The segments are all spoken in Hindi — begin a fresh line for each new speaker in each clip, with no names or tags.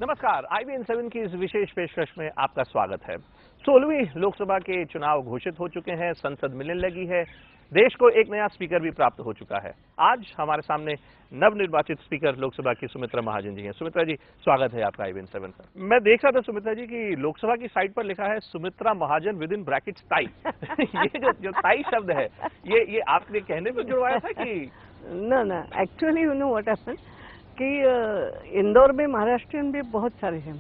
नमस्कार, IBN7 की इस विशेष पेशकश में आपका स्वागत है। 16वीं लोकसभा के चुनाव घोषित हो चुके हैं, संसद मिलने लगी है, देश को एक नया स्पीकर भी प्राप्त हो चुका है। आज हमारे सामने नवनिर्वाचित स्पीकर लोकसभा की सुमित्रा महाजन जी हैं। सुमित्रा जी, स्वागत है आपका IBN7 पर। मैं देख रहा था सुमित्रा जी की लोकसभा की साइट पर लिखा है Sumitra Mahajan with in brackets ताई। ये जो ताई शब्द है, ये आपने कहने पर जुड़वाया था कि?
ना actually you know what happened कि इंदौर में महाराष्ट्रियन भी बहुत सारे हैं।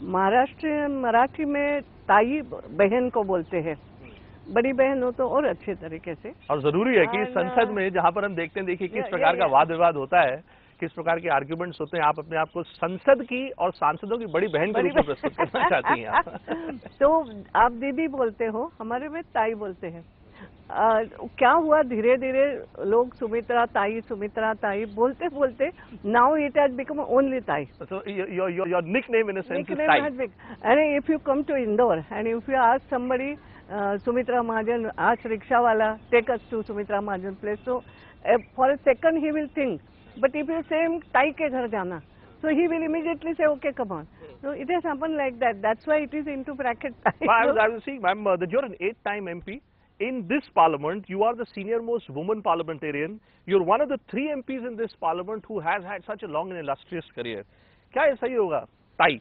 महाराष्ट्रियन मराठी में ताई बहन को बोलते हैं, बड़ी बहन हो तो और अच्छे तरीके से।
और जरूरी है कि संसद में जहां पर हम देखते हैं, देखिए किस प्रकार का वाद विवाद होता है, किस प्रकार के आर्ग्यूमेंट्स होते हैं, आप अपने आप को संसद की और सांसदों की बड़ी बहन के रूप में प्रस्तुत करना चाहती हैं आप।
तो आप दीदी बोलते हो, हमारे में ताई बोलते हैं। क्या हुआ, धीरे धीरे लोग सुमित्रा ताई बोलते बोलते now it has become only ताई।
So your nickname in a sense is ताई.
And if you come to Indore and if you ask somebody Sumitra Mahajan, ask rickshaw wala, take us to Sumitra Mahajan place, so for a second he will think, but if you say him ताई के घर जाना, so he will immediately say okay, come on. So it has happened like that. That's why it is into bracket taai.
I was seeing, ma'am, that you're an 8-time MP. In this parliament, you are the senior most woman parliamentarian. You're one of the 3 MPs in this parliament who has had such a long and illustrious career. क्या ये सही होगा ताई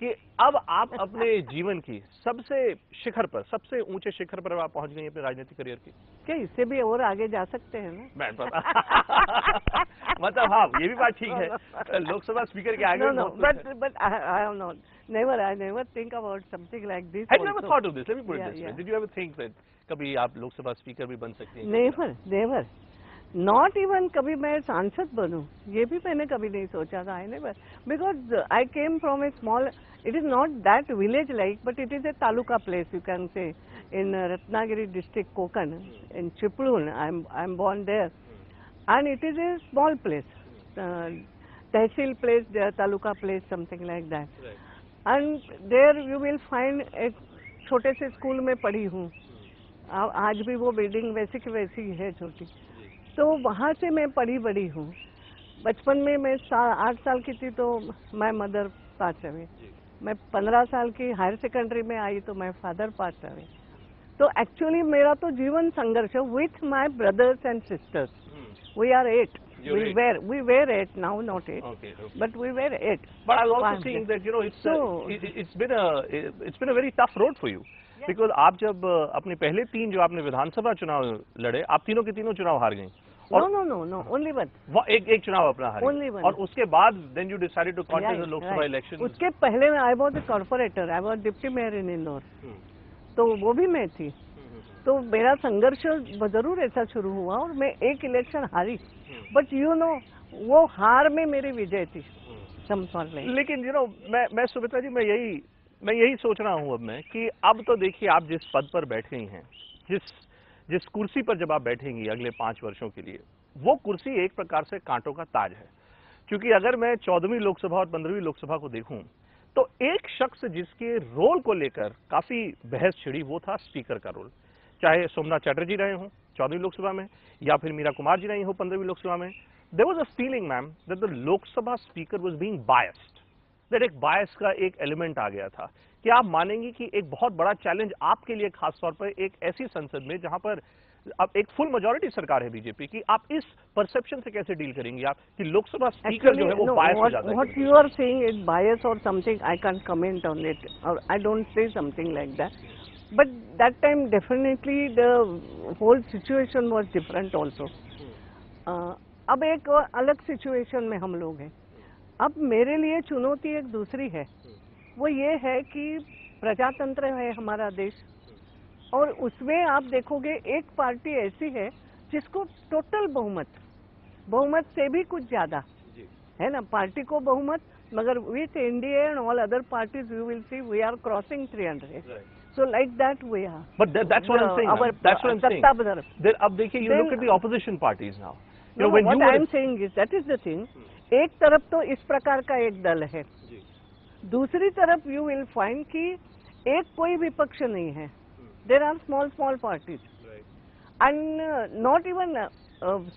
कि अब आप अपने जीवन की सबसे शिखर पर, सबसे ऊंचे शिखर पर आप पहुंच गई अपने राजनीतिक करियर की?
क्या इससे भी और आगे जा सकते हैं ना?
मैं पता मतलब हाँ, ये भी बात ठीक है, लोकसभा स्पीकर के आगे।
But I have not. I never think about something like this.
Had you ever thought of this? Let me put it this way. Did you ever think that कभी आप लोकसभा स्पीकर भी बन सकती हैं?
Never. Not even कभी मैं सांसद बनूं, ये भी मैंने कभी नहीं सोचा था। I never, because I came from a small. It is not that village like, but it is a taluka place, you can say, in Ratnagiri district, Konkan, in Chiplun. I'm born there, and it is a small place, tehsil place, taluka place, something like that. Right. And there you will find एक छोटे से स्कूल में पढ़ी हूँ। आज भी वो बिल्डिंग वैसी की वैसी है, छोटी। तो वहाँ से मैं पढ़ी बड़ी हूँ। बचपन में मैं 8 साल की थी तो माय मदर पास अवे। मैं 15 साल की हायर सेकेंडरी में आई तो माय फादर पास अवे। तो एक्चुअली मेरा तो जीवन संघर्ष है with my brothers and sisters. We are 8. We were 8 now, not 8. Okay. But we were 8.
But I was also seeing that it's been a very tough road for you. Yeah. Because आप जब अपने पहले 3 जो आपने विधानसभा चुनाव लड़े, आप तीनों के तीनों चुनाव हार गई।
No, only one.
एक चुनाव अपना हारी।
Only one.
और उसके बाद then you decided to contest the Lok Sabha election.
उसके पहले में I was a corporator, I was deputy mayor in Indore. तो वो भी मैं थी। तो मेरा संघर्ष जरूर ऐसा शुरू हुआ और मैं एक इलेक्शन हारी, बट यू नो वो हार में मेरी विजय थी।
लेकिन मैं सुमित्रा जी, मैं यही सोच रहा हूँ अब मैं कि अब तो देखिए आप जिस पद पर बैठ गई हैं, जिस कुर्सी पर जब आप बैठेंगी अगले 5 वर्षों के लिए, वो कुर्सी एक प्रकार से कांटों का ताज है। क्योंकि अगर मैं 14वीं लोकसभा और 15वीं लोकसभा को देखूं तो एक शख्स जिसके रोल को लेकर काफी बहस छिड़ी, वो था स्पीकर का रोल। चाहे सोमनाथ चैटर्जी रहे हों 14वीं लोकसभा में, या फिर मीरा कुमार जी रही हो 15वीं लोकसभा में, there was a feeling ma'am that the Lok Sabha speaker was being biased, that एक बायस का एक एलिमेंट आ गया था। कि आप मानेंगी कि एक बहुत बड़ा चैलेंज आपके लिए खास तौर पर एक ऐसी संसद में जहां पर अब एक फुल मेजॉरिटी सरकार है बीजेपी की, आप इस परसेप्शन से कैसे डील करेंगी आप कि लोकसभा स्पीकर जो है वो बायस हो जाता है?
What you are saying is bias or something, I can't comment on it और I don't say something like that, but that time definitely the whole situation was different also. अब एक अलग सिचुएशन में हम लोग हैं। अब मेरे लिए चुनौती एक दूसरी है, वो ये है कि प्रजातंत्र है हमारा देश, और उसमें आप देखोगे एक पार्टी ऐसी है जिसको टोटल बहुमत से भी कुछ ज्यादा है ना, पार्टी को बहुमत, मगर with India and all other parties you will see we are crossing 300. So like that we are.
But that's what I'm saying. That's what I'm saying. Then अब देखिए, you look at the opposition parties now.
No, what I'm saying is that is the thing. एक तरफ तो इस प्रकार का एक दल है, दूसरी तरफ यू विल फाइंड कि एक कोई विपक्ष नहीं है. There are small parties, and not even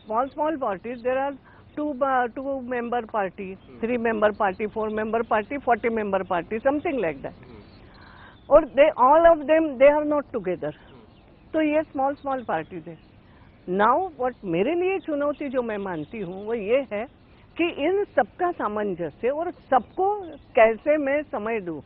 small parties. There are two member party, 3 member party, 4 member party, 40 member party, something like that. और all of them they are not together. तो ये small parties है. Now what मेरे लिए चुनौती जो मैं मानती हूँ वो ये है कि इन सबका सामंजस्य और सबको कैसे मैं समय दूँ,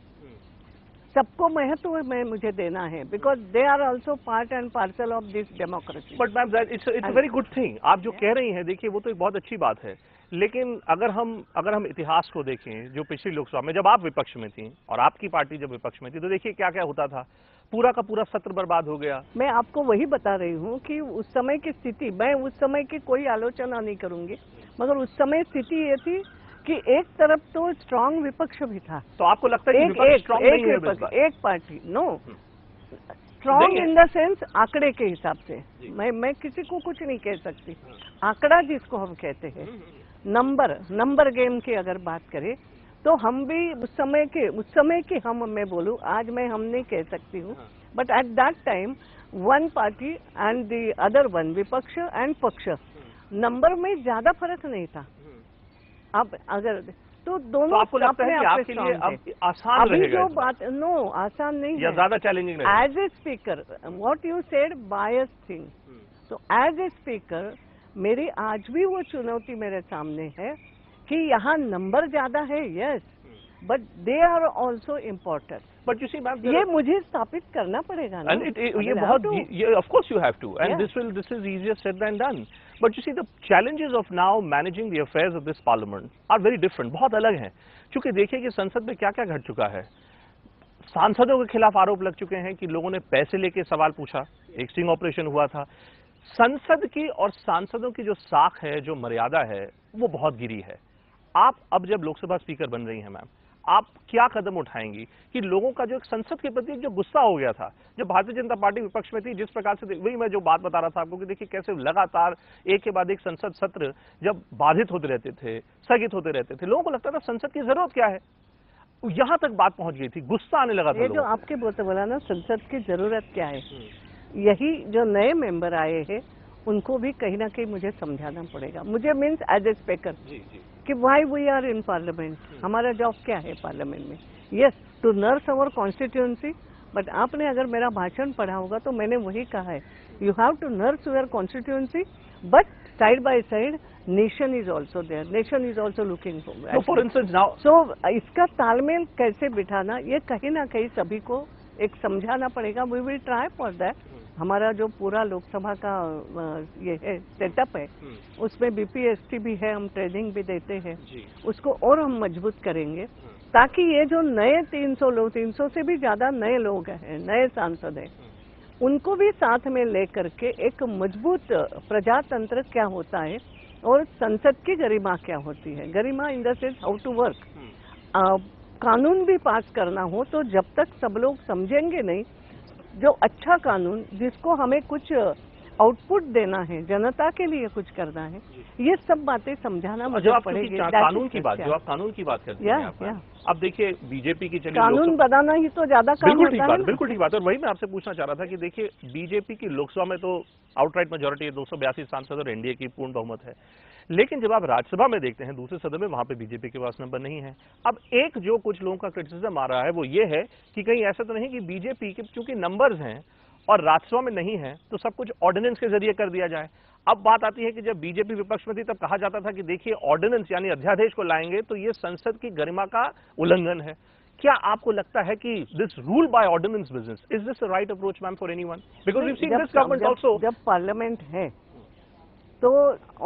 सबको महत्व में मुझे देना है, because they are also part and parcel of this democracy.
But ma'am it's very good thing. आप जो कह रही हैं देखिए वो तो एक बहुत अच्छी बात है, लेकिन अगर हम इतिहास को देखें, जो पिछली लोकसभा में जब आप विपक्ष में थी और आपकी पार्टी जब विपक्ष में थी, तो देखिए क्या क्या होता था. पूरा का पूरा सत्र बर्बाद हो गया.
मैं आपको वही बता रही हूँ कि उस समय की स्थिति, मैं उस समय की कोई आलोचना नहीं करूंगी, मगर उस समय स्थिति ये थी कि एक तरफ तो स्ट्रांग विपक्ष भी था.
तो आपको लगता है कि विपक्ष स्ट्रांग नहीं है इस बार?
एक party know strong in the sense आंकड़े के हिसाब से. मैं किसी को कुछ नहीं कह सकती. आंकड़ा जिसको हम कहते हैं, नंबर गेम की अगर बात करें तो हम भी उस समय के हम, मैं बोलूं आज हम नहीं कह सकती हूँ, but at that time one party and the other one, विपक्ष एंड पक्ष, नंबर में ज्यादा फर्क नहीं था. अब अगर तो दोनों
तो आपको लगता है कि आपके लिए अब आसान रहेगा?
जो बात आसान नहीं
या
है,
ज्यादा चैलेंजिंग रहेगा?
As a speaker what you said bias thing, तो एज ए स्पीकर मेरी आज भी वो चुनौती मेरे सामने है कि यहाँ नंबर ज्यादा है, yes, but they are also important.
But you see ma'am,
ये मुझे स्थापित करना पड़ेगा ना.
ये बहुत, of course you have to, and this is easier said than done. But you see, the challenges of now managing the affairs of this parliament are very different. बहुत अलग हैं. क्योंकि देखिए कि संसद में क्या क्या घट चुका है. सांसदों के खिलाफ आरोप लग चुके हैं कि लोगों ने पैसे लेके सवाल पूछा, एक स्टिंग ऑपरेशन हुआ था. संसद की और सांसदों की जो साख है, जो मर्यादा है, वो बहुत गिरी है. आप अब जब लोकसभा स्पीकर बन रही हैं मैम, आप क्या कदम उठाएंगी कि लोगों का जो एक संसद के प्रति जो गुस्सा हो गया था, जब भारतीय जनता पार्टी विपक्ष में थी, जिस प्रकार से, वही मैं जो बात बता रहा था आपको कि देखिए कैसे लगातार एक के बाद एक संसद सत्र जब बाधित होते रहते थे, स्थगित होते रहते थे, लोगों को लगता था संसद की जरूरत क्या है. यहां तक बात पहुंच गई थी, गुस्सा आने लगा था.
ये जो आपके बोला ना संसद की जरूरत क्या है, यही जो नए मेंबर आए हैं उनको भी कहीं ना कहीं मुझे समझाना पड़ेगा. मुझे मीन्स एज ए स्पीकर कि why we are in parliament, हमारा जॉब क्या है पार्लियामेंट में. Yes, to nurse our constituency, but आपने अगर मेरा भाषण पढ़ा होगा तो मैंने वही कहा है, you have to nurse your constituency, but side by side nation is also there, nation is also looking
for instance now.
So इसका तालमेल कैसे बिठाना, ये कहीं ना कहीं सभी को एक समझाना पड़ेगा. We will try for that. हमारा जो पूरा लोकसभा का ये है सेटअप है, उसमें बीपीएसटी भी है, हम ट्रेनिंग भी देते हैं, उसको और हम मजबूत करेंगे ताकि ये जो नए 300 लोग, 300 से भी ज्यादा नए लोग हैं, नए सांसद हैं, उनको भी साथ में लेकर के एक मजबूत प्रजातंत्र क्या होता है और संसद की गरिमा क्या होती है. गरिमा in the sense how to work. कानून भी पास करना हो तो जब तक सब लोग समझेंगे नहीं, जो अच्छा कानून जिसको हमें कुछ आउटपुट देना है, जनता के लिए कुछ करना है, ये सब बातें समझाना मुझे पड़ेगी.
कानून की बात, जो आप कानून की बात करते हैं, अब देखिए बीजेपी की, चलिए
कानून बनाना ही तो ज्यादा काम होता है.
बिल्कुल ठीक बात. और वही मैं आपसे पूछना चाह रहा था कि देखिए बीजेपी की लोकसभा में तो आउटराइट मेजोरिटी है, 282 सांसद और एनडीए की पूर्ण बहुमत है, लेकिन जब आप राज्यसभा में देखते हैं दूसरे सदन में, वहां पे बीजेपी के पास नंबर नहीं है. अब एक जो कुछ लोगों का क्रिटिसिज्म आ रहा है वो ये है कि कहीं ऐसा तो नहीं कि बीजेपी के चूंकि नंबर्स हैं और राज्यसभा में नहीं है तो सब कुछ ऑर्डिनेंस के जरिए कर दिया जाए. अब बात आती है कि जब बीजेपी विपक्ष में थी तब कहा जाता था कि देखिए ऑर्डिनेंस यानी अध्यादेश को लाएंगे तो ये संसद की गरिमा का उल्लंघन है. क्या आपको लगता है कि this rule by ordinance business, is this the right approach ma'am for anyone? Because we have seen this government also.
जब पार्लियामेंट है तो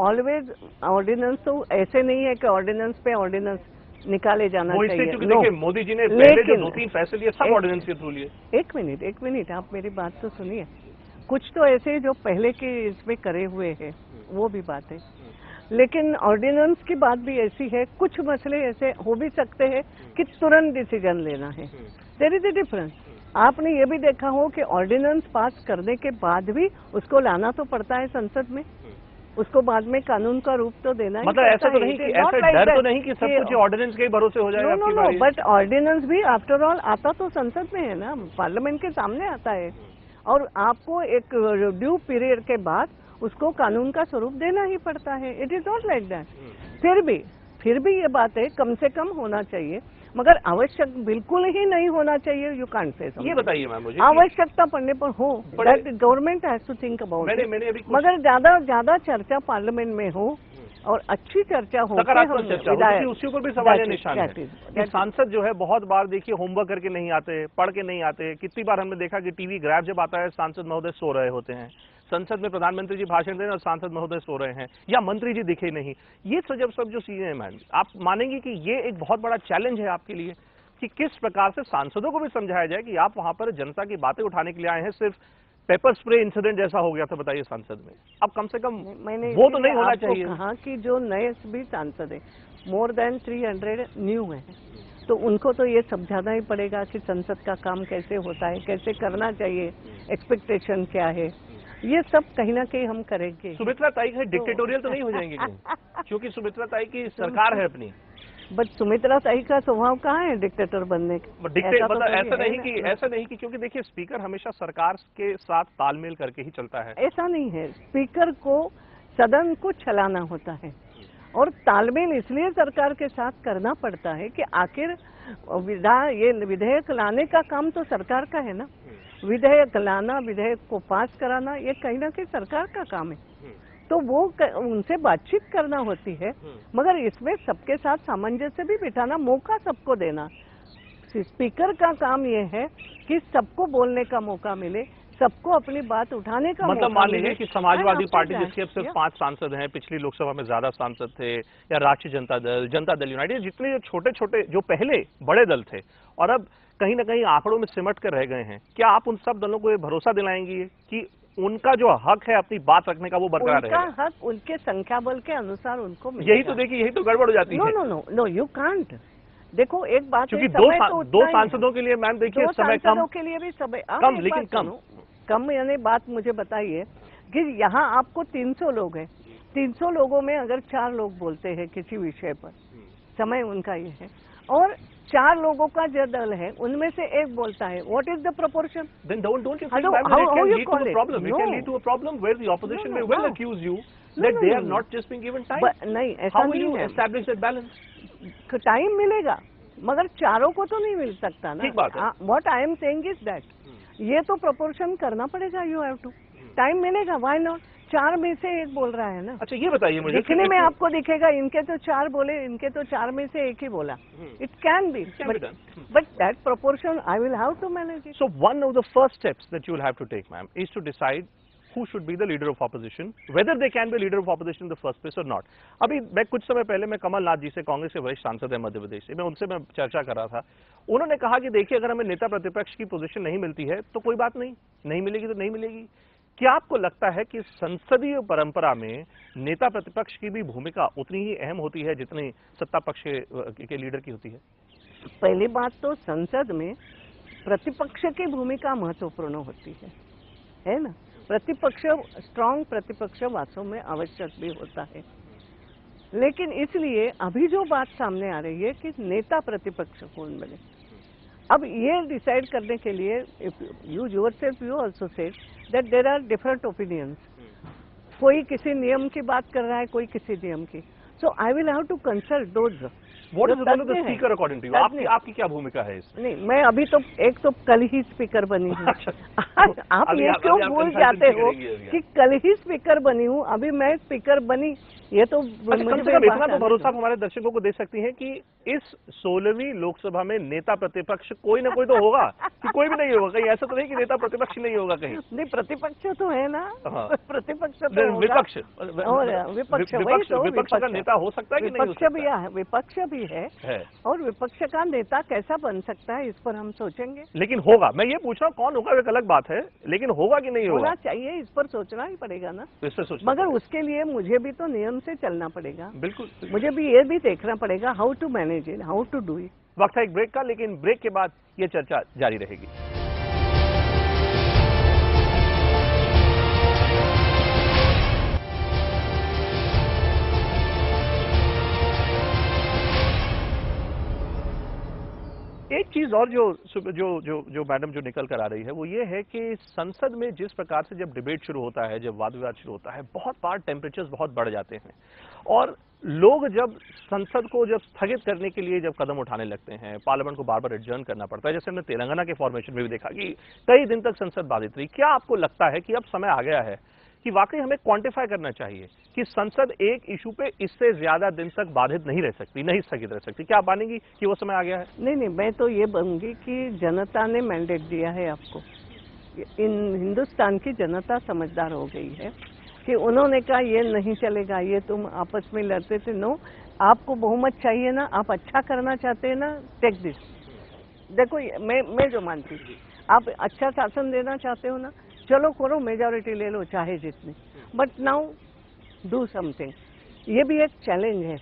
ऑलवेज ऑर्डिनेंस, तो ऐसे नहीं है कि ऑर्डिनेंस पे ऑर्डिनेंस निकाले जाना चाहिए.
देखिए मोदी जी ने पहले जो 2-3 फैसले लिए सब ऑर्डिनेंस के थ्रू लिए.
एक मिनट आप मेरी बात तो सुनिए. कुछ तो ऐसे जो पहले के इसमें करे हुए हैं वो भी बात है, लेकिन ऑर्डिनेंस की बात भी ऐसी है, कुछ मसले ऐसे हो भी सकते हैं कि तुरंत डिसीजन लेना है. There is a difference. आपने ये भी देखा हो कि ऑर्डिनेंस पास करने के बाद भी उसको लाना तो पड़ता है संसद में, उसको बाद में कानून का रूप तो देना ही.
मतलब ऐसा तो नहीं कि ऐसा डर तो नहीं कि सब कुछ ऑर्डिनेंस के ही भरोसे हो जाएगा?
नो, बट ऑर्डिनेंस भी आफ्टर ऑल आता तो संसद में है ना, पार्लियामेंट के सामने आता है, और आपको एक ड्यू पीरियड के बाद उसको कानून का स्वरूप देना ही पड़ता है। It is not like that. फिर भी ये बात है कम से कम होना चाहिए, मगर आवश्यक बिल्कुल ही नहीं होना चाहिए। You can't say.
ये बताइए मैम मुझे,
आवश्यकता पड़ने पर हो, that government has to think about it. मगर ज्यादा चर्चा पार्लियामेंट में हो और अच्छी चर्चा हो,
सकारात्मक चर्चा हो, क्योंकि उसके ऊपर भी सवाल निशान है कि सांसद जो है बहुत बार देखिए होमवर्क करके नहीं आते, पढ़ के नहीं आते। कितनी बार हमने देखा कि टीवी ग्रैब जब आता है सांसद महोदय सो रहे होते हैं, संसद में प्रधानमंत्री जी भाषण दे रहे हैं और सांसद महोदय सो रहे हैं, या मंत्री जी दिखे नहीं। ये सब जो चीजें हैं मैम, आप मानेंगे कि ये एक बहुत बड़ा चैलेंज है आपके लिए कि किस प्रकार से सांसदों को भी समझाया जाए कि आप वहां पर जनता की बातें उठाने के लिए आए हैं। सिर्फ पेपर स्प्रे इंसिडेंट जैसा हो गया था, बताइए संसद में, अब कम से कम
मैंने
वो तो नहीं होना चाहिए।
कहा कि जो नए भी सांसद है, मोर देन 300 न्यू है, तो उनको तो ये समझाना ही पड़ेगा कि संसद का काम कैसे होता है, कैसे करना चाहिए, एक्सपेक्टेशन क्या है। ये सब कहीं ना कहीं हम करेंगे।
सुमित्रा ताई है डिक्टेटोरियल तो नहीं हो जाएंगे क्योंकि सुमित्रा ताई की सरकार है अपनी।
बट सुमित्रा ताई का स्वभाव कहाँ है डिक्टेटर बनने का?
ऐसा नहीं कि क्योंकि देखिए स्पीकर हमेशा सरकार के साथ तालमेल करके ही चलता है।
ऐसा नहीं है, स्पीकर को सदन को चलाना होता है और तालमेल इसलिए सरकार के साथ करना पड़ता है कि आखिर ये विधेयक लाने का काम तो सरकार का है ना। विधेयक लाना, विधेयक को पास कराना, ये कहीं ना कहीं सरकार का काम है, तो वो उनसे बातचीत करना होती है। मगर इसमें सबके साथ सामंजस्य भी बिठाना, मौका सबको देना। स्पीकर का काम ये है कि सबको बोलने का मौका मिले, सबको अपनी बात उठाने का
मतलब मान लीजिए कि समाजवादी पार्टी जिसके अब सिर्फ 5 सांसद हैं, पिछली लोकसभा में ज्यादा सांसद थे, या राष्ट्रीय जनता दल यूनाइटेड, जितने छोटे छोटे जो पहले बड़े दल थे और अब कहीं ना कहीं आंकड़ों में सिमट कर रह गए हैं, क्या आप उन सब दलों को ये भरोसा दिलाएंगी कि उनका जो हक है अपनी बात रखने का वो बरकरार रहेगा?
उनका हक उनके संख्या बल के अनुसार उनको मिलेगा।
यही तो देखिए, यही तो गड़बड़ हो जाती है।
No you can't. देखो एक बात,
क्योंकि दो सांसदों के लिए मैम देखिए समय कम,
के लिए भी समय
कम, लेकिन
कम यानी बात मुझे बताइए कि यहाँ आपको 300 लोग हैं, 300 लोगों में अगर 4 लोग बोलते हैं किसी विषय पर, समय उनका ये है, और 4 लोगों का जो दल है उनमें से एक बोलता है, what is the proportion?
Then don't you think that it can lead to a problem? It can lead to a problem where the opposition may well accuse you that they are not just being given time.
नहीं, ऐसा
How will you establish that balance?
Time मिलेगा, मगर चारों को तो नहीं मिल सकता ना।
ठीक बात है।
What I am saying is that ये तो प्रोपोर्शन करना पड़ेगा। यू हैव टू, टाइम मिलेगा, व्हाई नॉट? 4 में से एक बोल रहा है ना।
अच्छा ये बताइए मुझे,
दिखने में आपको दिखेगा इनके तो 4 बोले, इनके तो 4 में से एक ही बोला। It can be, but that proportion I will have to manage it.
So one of the first steps that you will have to take, ma'am, is to decide who should be the leader of opposition, whether they can be leader of opposition in the first place or not. अभी मैं कुछ समय पहले मैं कमलनाथ जी से, कांग्रेस के वरिष्ठ सांसद है मध्य प्रदेश से, मैं उनसे चर्चा कर रहा था। उन्होंने कहा कि देखिए अगर हमें नेता प्रतिपक्ष की पोजीशन नहीं मिलती है तो कोई बात नहीं मिलेगी तो नहीं मिलेगी। क्या आपको लगता है कि संसदीय परंपरा में नेता प्रतिपक्ष की भी भूमिका उतनी ही अहम होती है जितनी सत्ता पक्ष के लीडर की होती है?
पहली बात तो संसद में प्रतिपक्ष की भूमिका महत्वपूर्ण होती है ना। प्रतिपक्ष, स्ट्रांग प्रतिपक्ष वास्तव में आवश्यक भी होता है, लेकिन इसलिए अभी जो बात सामने आ रही है कि नेता प्रतिपक्ष कौन बने, अब ये डिसाइड करने के लिए you yourself you also said that there are different opinions. कोई किसी नियम की बात कर रहा है, कोई किसी नियम की। So I will have to consult those.
What is the role of the speaker according to you? आपकी क्या भूमिका है इसमें?
नहीं, मैं अभी तो एक तो कल ही स्पीकर बनी हूँ। आप ये क्यों भूल जाते हो कि कल ही स्पीकर बनी हूँ? अभी मैं स्पीकर बनी, ये तो
इतना तो भरोसा हमारे दर्शकों को दे सकती हैं कि इस 16वीं लोकसभा में नेता प्रतिपक्ष कोई ना कोई तो होगा, कि कोई भी नहीं होगा। कहीं ऐसा तो नहीं कि नेता प्रतिपक्ष नहीं होगा कहीं?
नहीं, प्रतिपक्ष तो है ना। प्रतिपक्ष तो
विपक्ष,
विपक्ष
का नेता हो सकता है कि नहीं हो सकता?
विपक्ष भी है और विपक्ष का नेता कैसा बन सकता है, इस पर हम सोचेंगे।
लेकिन होगा, मैं ये पूछ रहा हूँ कौन होगा एक अलग बात है, लेकिन होगा कि नहीं होगा?
होना चाहिए, इस पर सोचना ही पड़ेगा ना।
इससे सोचना,
मगर उसके लिए मुझे भी तो नियम से चलना पड़ेगा।
बिल्कुल,
मुझे भी ये भी देखना पड़ेगा how to manage it, how to do it.
वक्त है एक ब्रेक का, लेकिन ब्रेक के बाद ये चर्चा जारी रहेगी। एक चीज चीज और जो जो जो जो मैडम जो निकल कर आ रही है वो ये है कि संसद में जिस प्रकार से जब डिबेट शुरू होता है, जब वाद विवाद शुरू होता है, बहुत बार टेम्परेचर्स बहुत बढ़ जाते हैं और लोग जब संसद को जब स्थगित करने के लिए जब कदम उठाने लगते हैं, पार्लियामेंट को बार बार एडजर्न करना पड़ता है, जैसे हमने तेलंगाना के फॉर्मेशन में भी देखा कि कई दिन तक संसद बाधित रही। क्या आपको लगता है कि अब समय आ गया है कि वाकई हमें क्वांटिफाई करना चाहिए कि संसद एक इशू पे इससे ज्यादा दिन तक बाधित नहीं रह सकती, नहीं स्थगित रह सकती? क्या आप मानेंगी कि वो समय आ गया है?
नहीं, मैं तो ये बनूंगी कि जनता ने मैंडेट दिया है आपको। हिंदुस्तान की जनता समझदार हो गई है कि उन्होंने कहा ये नहीं चलेगा, ये तुम आपस में लड़ते थे। नो, आपको बहुमत चाहिए ना, आप अच्छा करना चाहते हैं ना, टेक दिस। देखो मैं जो मानती हूँ, आप अच्छा शासन देना चाहते हो ना, चलो करो, मेजॉरिटी ले लो चाहे जितनी, बट नाउ डू समथिंग। ये भी एक चैलेंज है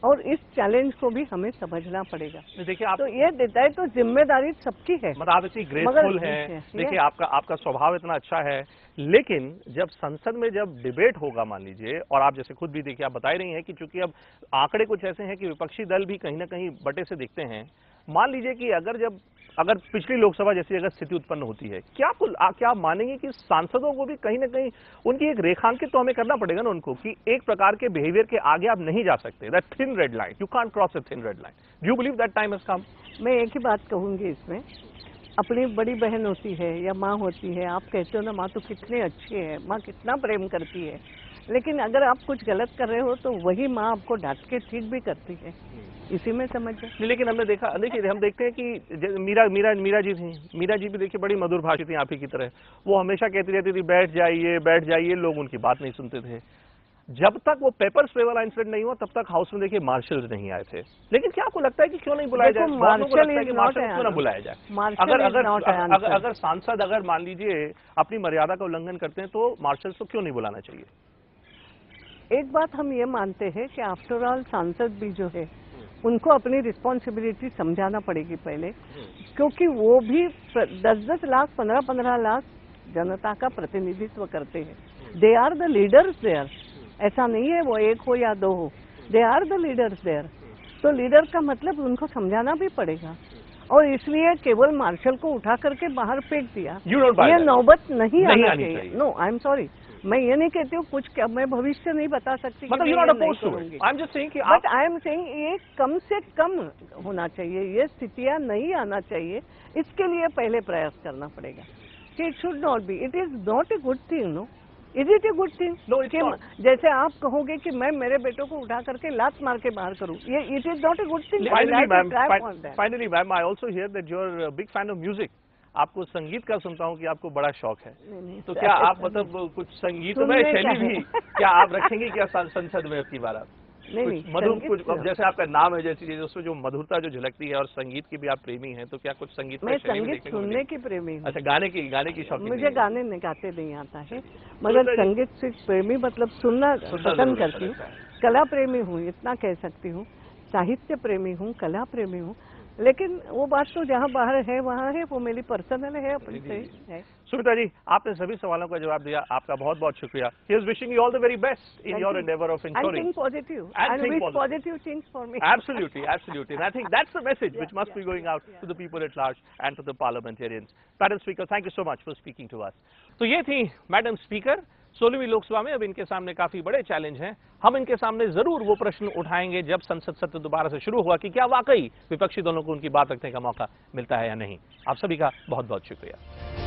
और इस चैलेंज को भी हमें समझना पड़ेगा।
देखिए आप
तो ये देता है तो जिम्मेदारी सबकी है।
मतलब आप इतनी ग्रेसफुल हैं, देखिए आपका स्वभाव इतना अच्छा है, लेकिन जब संसद में जब डिबेट होगा मान लीजिए, और आप जैसे खुद भी देखिए आप बता ही रही हैं कि चूंकि अब आंकड़े कुछ ऐसे हैं कि विपक्षी दल भी कहीं ना कहीं बटे से दिखते हैं। मान लीजिए कि अगर पिछली लोकसभा जैसी अगर स्थिति उत्पन्न होती है, क्या आप मानेंगे कि सांसदों को भी कहीं ना कहीं उनकी एक रेखांकित तो हमें करना पड़ेगा ना उनको, कि एक प्रकार के बिहेवियर के आगे आप नहीं जा सकते, that thin red line, you can't cross a thin red line. Do you believe that time has come?
मैं एक ही बात कहूंगी इसमें, अपनी बड़ी बहन होती है या माँ होती है, आप कहते हो ना माँ तो कितनी अच्छी है, माँ कितना प्रेम करती है, लेकिन अगर आप कुछ गलत कर रहे हो तो वही माँ आपको डांट के ठीक भी करती है। इसी में समझ जाए।
लेकिन हमने देखा, देखिए हम देखते हैं कि मीरा जी थी, मीरा जी भी देखिए बड़ी मधुर भाषी थी आप ही की तरह। वो हमेशा कहती रहती थी बैठ जाइए, लोग उनकी बात नहीं सुनते थे। जब तक वो पेपर स्प्रे वाला इंसिडेंट नहीं हुआ तब तक हाउस में देखिए मार्शल्स नहीं आए थे। लेकिन क्या आपको लगता है कि क्यों नहीं बुलाया जाए? मार्शल क्यों ना बुलाया जाए? अगर सांसद अगर मान लीजिए अपनी मर्यादा का उल्लंघन करते हैं तो मार्शल्स को क्यों नहीं बुलाना चाहिए?
एक बात हम ये मानते हैं कि आफ्टर ऑल सांसद भी जो है उनको अपनी रिस्पॉन्सिबिलिटी समझाना पड़ेगी पहले, क्योंकि वो भी 10-10 लाख 15-15 लाख जनता का प्रतिनिधित्व करते हैं। They are the leaders there, ऐसा नहीं है वो एक हो या दो हो, they are the leaders there. तो लीडर का मतलब उनको समझाना भी पड़ेगा, और इसलिए केवल मार्शल को उठा करके बाहर फेंक दिया, ये नौबत नहीं आना चाहिए। नो, आई एम सॉरी, मैं ये नहीं कहती हूँ कुछ, क्या मैं भविष्य नहीं बता सकती,
मतलब you not opposed to it, I am just saying कि
बट आई एम सेइंग ये कम से कम होना चाहिए, ये स्थितियां नहीं आना चाहिए। इसके लिए पहले प्रयास करना पड़ेगा कि it should not be, it is not a good thing. No, is it a good thing? जैसे आप कहोगे कि मैं मेरे बेटों को उठा करके लात मार के बाहर करूं, ये it is not a good thing.
Finally ma'am, I also hear that you are big fan of music. आपको संगीत का सुनता हूँ कि आपको बड़ा शौक है।
नहीं,
तो क्या आप मतलब कुछ संगीत में शैली भी क्या आप रखेंगे क्या संसद में आपकी बार? आप
नहीं,
मधुर कुछ, अब जैसे आपका नाम है जैसी उसमें जो मधुरता जो झलकती है, और संगीत की भी आप प्रेमी हैं, तो क्या कुछ संगीत में?
मैं संगीत सुनने की प्रेमी हूँ।
अच्छा, गाने की शौक?
मुझे गाने गाते नहीं आता है, मगर संगीत से प्रेमी मतलब सुनना पसंद करती हूँ। कला प्रेमी हूँ, इतना कह सकती हूँ, साहित्य प्रेमी हूँ, कला प्रेमी हूँ, लेकिन वो बात तो जहाँ बाहर है वहाँ है, वो मेरी पर्सनल है, अपनी है।
सुमित्रा जी, आपने सभी सवालों का जवाब दिया, आपका बहुत बहुत शुक्रिया। He is wishing you all the very best in your endeavor of ensuring.
And think positive. And wish positive things for me.
Absolutely. And I think that's the message which must be going out to the people at large and to the parliamentarians. Madam Speaker, thank you so much for speaking to us. तो ये थी मैडम स्पीकर। 16वीं लोकसभा में अब इनके सामने काफी बड़े चैलेंज हैं। हम इनके सामने जरूर वो प्रश्न उठाएंगे जब संसद सत्र दोबारा से शुरू हुआ कि क्या वाकई विपक्षी दलों को उनकी बात रखने का मौका मिलता है या नहीं। आप सभी का बहुत बहुत शुक्रिया।